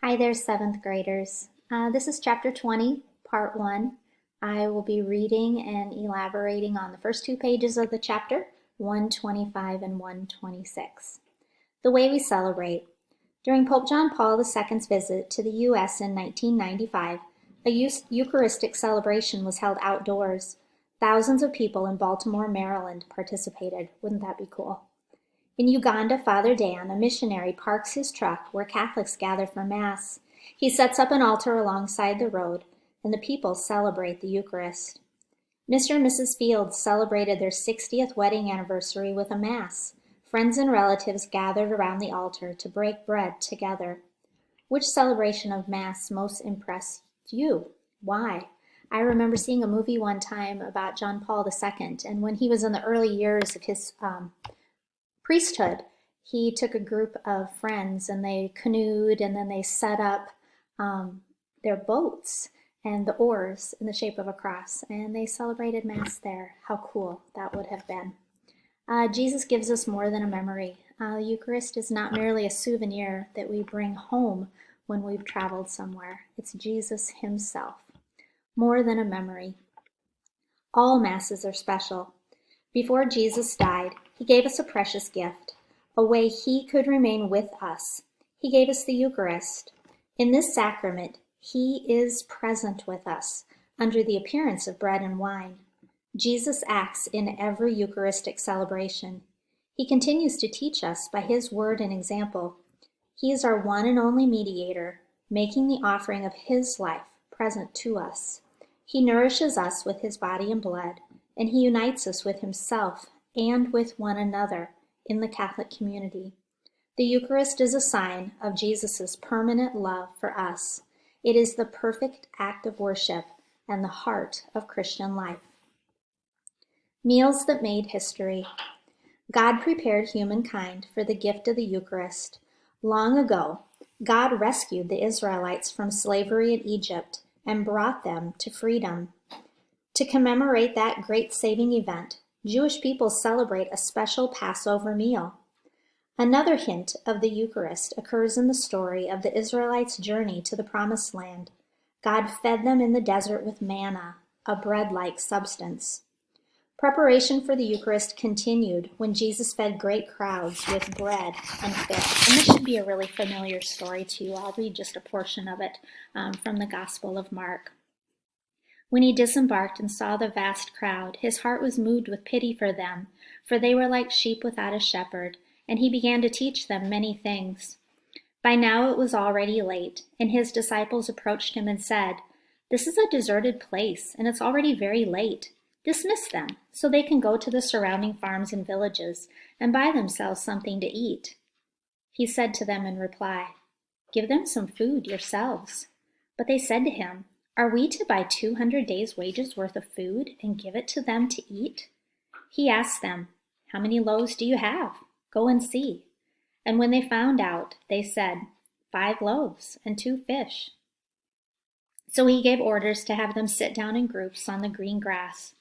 Hi there, 7th graders. This is chapter 20, part 1. I will be reading and elaborating on the first two pages of the chapter, 125 and 126. The way we celebrate. During Pope John Paul II's visit to the U.S. in 1995, a Eucharistic celebration was held outdoors. Thousands of people in Baltimore, Maryland participated. Wouldn't that be cool? In Uganda, Father Dan, a missionary, parks his truck where Catholics gather for Mass. He sets up an altar alongside the road, and the people celebrate the Eucharist. Mr. and Mrs. Fields celebrated their 60th wedding anniversary with a Mass. Friends and relatives gathered around the altar to break bread together. Which celebration of Mass most impressed you? Why? I remember seeing a movie one time about John Paul II, and when he was in the early years of his priesthood, he took a group of friends and they canoed, and then they set up their boats and the oars in the shape of a cross, and they celebrated Mass there. How cool that would have been. Jesus gives us more than a memory. The Eucharist is not merely a souvenir that we bring home when we've traveled somewhere. It's Jesus himself. More than a memory. All Masses are special. Before Jesus died, he gave us a precious gift, a way he could remain with us. He gave us the Eucharist. In this sacrament, he is present with us under the appearance of bread and wine. Jesus acts in every Eucharistic celebration. He continues to teach us by his word and example. He is our one and only mediator, making the offering of his life present to us. He nourishes us with his body and blood, and he unites us with himself and with one another in the Catholic community. The Eucharist is a sign of Jesus' permanent love for us. It is the perfect act of worship and the heart of Christian life. Meals that made history. God prepared humankind for the gift of the Eucharist. Long ago, God rescued the Israelites from slavery in Egypt and brought them to freedom. To commemorate that great saving event, Jewish people celebrate a special Passover meal. Another hint of the Eucharist occurs in the story of the Israelites' journey to the Promised Land. God fed them in the desert with manna, a bread-like substance. Preparation for the Eucharist continued when Jesus fed great crowds with bread and fish. And this should be a really familiar story to you. I'll read just a portion of it from the Gospel of Mark. When he disembarked and saw the vast crowd, his heart was moved with pity for them, for they were like sheep without a shepherd, and he began to teach them many things. By now it was already late, and his disciples approached him and said, "This is a deserted place, and it's already very late. Dismiss them, so they can go to the surrounding farms and villages and buy themselves something to eat." He said to them in reply, "Give them some food yourselves." But they said to him, "Are we to buy 200 days' wages worth of food and give it to them to eat?" He asked them, "How many loaves do you have? Go and see." And when they found out, they said, 5 loaves and 2 fish. So he gave orders to have them sit down in groups on the green grass.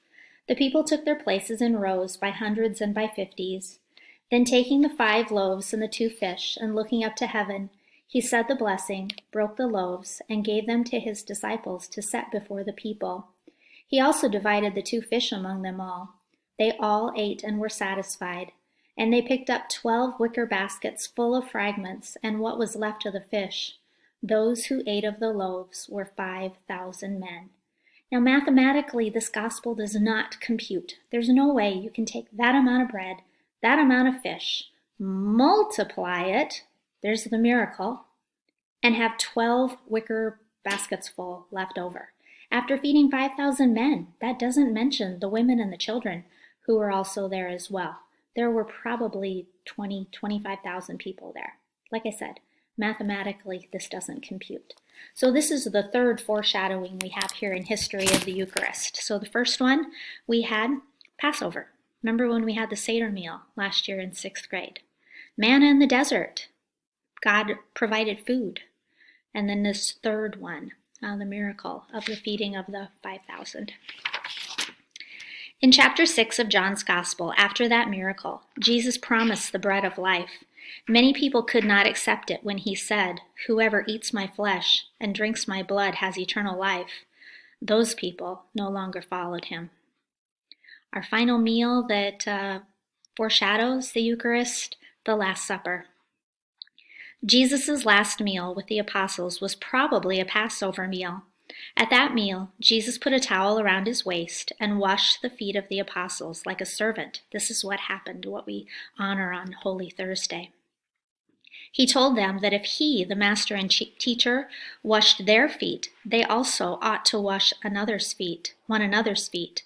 The people took their places in rows by hundreds and by 50s. Then taking the 5 loaves and the 2 fish and looking up to heaven, he said the blessing, broke the loaves, and gave them to his disciples to set before the people. He also divided the 2 fish among them all. They all ate and were satisfied, and they picked up 12 wicker baskets full of fragments and what was left of the fish. Those who ate of the loaves were 5,000 men. Now, mathematically, this gospel does not compute. There's no way you can take that amount of bread, that amount of fish, multiply it, there's the miracle, and have 12 wicker baskets full left over. After feeding 5,000 men, that doesn't mention the women and the children who were also there as well. There were probably 25,000 people there. Like I said, mathematically, this doesn't compute. So this is the third foreshadowing we have here in history of the Eucharist. So the first one, we had Passover. Remember when we had the Seder meal last year in 6th grade? Manna in the desert. God provided food. And then this third one, the miracle of the feeding of the 5,000. In chapter 6 of John's Gospel, after that miracle, Jesus promised the bread of life. Many people could not accept it when he said, "Whoever eats my flesh and drinks my blood has eternal life." Those people no longer followed him. Our final meal that foreshadows the Eucharist, the Last Supper. Jesus' last meal with the apostles was probably a Passover meal. At that meal, Jesus put a towel around his waist and washed the feet of the apostles like a servant. This is what happened, what we honor on Holy Thursday. He told them that if he, the master and teacher, washed their feet, they also ought to wash one another's feet.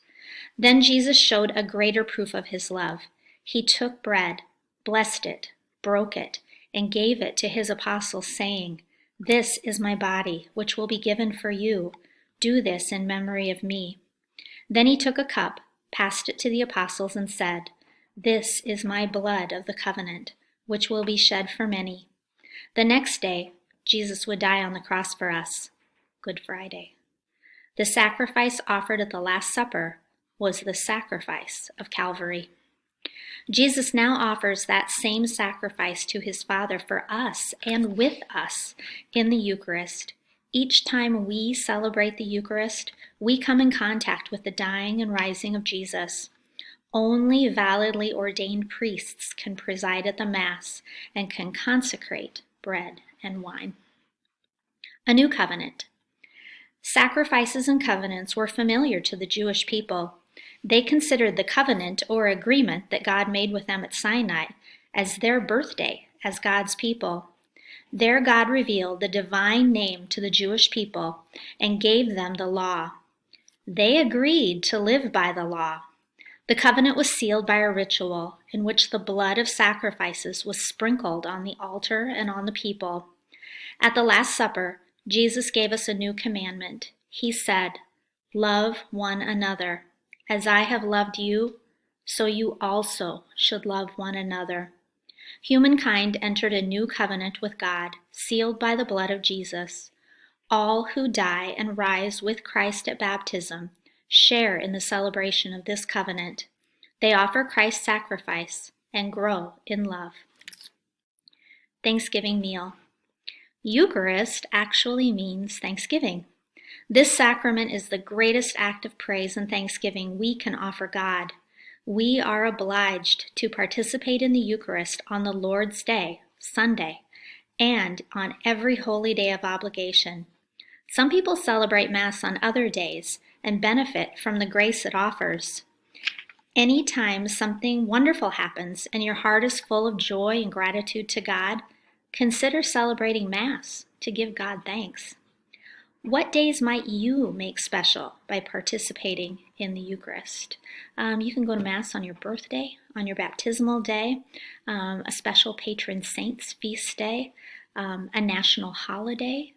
Then Jesus showed a greater proof of his love. He took bread, blessed it, broke it, and gave it to his apostles, saying, "This is my body, which will be given for you. Do this in memory of me." Then he took a cup, passed it to the apostles, and said, "This is my blood of the covenant, which will be shed for many." The next day, Jesus would die on the cross for us. Good Friday. The sacrifice offered at the Last Supper was the sacrifice of Calvary. Jesus now offers that same sacrifice to his Father for us and with us in the Eucharist. Each time we celebrate the Eucharist, we come in contact with the dying and rising of Jesus. Only validly ordained priests can preside at the Mass and can consecrate bread and wine. A new covenant. Sacrifices and covenants were familiar to the Jewish people. They considered the covenant or agreement that God made with them at Sinai as their birthday as God's people. There God revealed the divine name to the Jewish people and gave them the law. They agreed to live by the law. The covenant was sealed by a ritual in which the blood of sacrifices was sprinkled on the altar and on the people. At the Last Supper, Jesus gave us a new commandment. He said, "Love one another. As I have loved you, so you also should love one another." Humankind entered a new covenant with God, sealed by the blood of Jesus. All who die and rise with Christ at baptism share in the celebration of this covenant. They offer Christ's sacrifice and grow in love. Thanksgiving meal. Eucharist actually means thanksgiving. This sacrament is the greatest act of praise and thanksgiving we can offer God. We are obliged to participate in the Eucharist on the Lord's Day, Sunday, and on every holy day of obligation. Some people celebrate Mass on other days and benefit from the grace it offers. Anytime something wonderful happens and your heart is full of joy and gratitude to God, consider celebrating Mass to give God thanks. What days might you make special by participating in the Eucharist? You can go to Mass on your birthday, on your baptismal day, a special patron saint's feast day, a national holiday,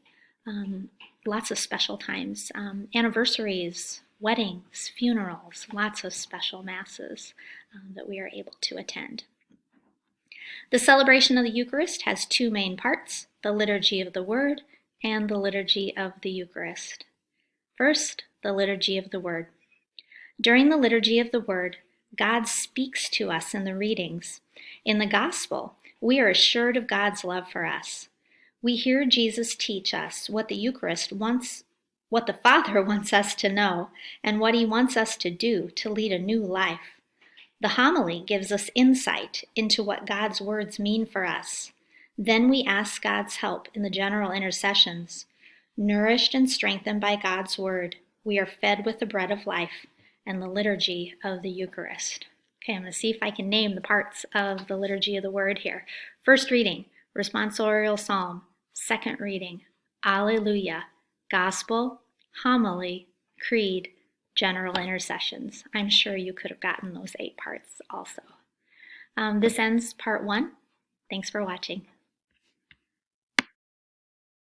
lots of special times, anniversaries, weddings, funerals, lots of special Masses that we are able to attend. The celebration of the Eucharist has two main parts, the Liturgy of the Word and the Liturgy of the Eucharist. First, the Liturgy of the Word. During the Liturgy of the Word, God speaks to us in the readings. In the Gospel, we are assured of God's love for us. We hear Jesus teach us what the Father wants us to know, and what he wants us to do to lead a new life. The homily gives us insight into what God's words mean for us. Then we ask God's help in the general intercessions. Nourished and strengthened by God's word, we are fed with the bread of life and the liturgy of the Eucharist. Okay, I'm going to see if I can name the parts of the Liturgy of the Word here. First reading, Responsorial Psalm. Second reading, Alleluia, Gospel, Homily, Creed, General Intercessions. I'm sure you could have gotten those 8 parts also. This ends part 1. Thanks for watching.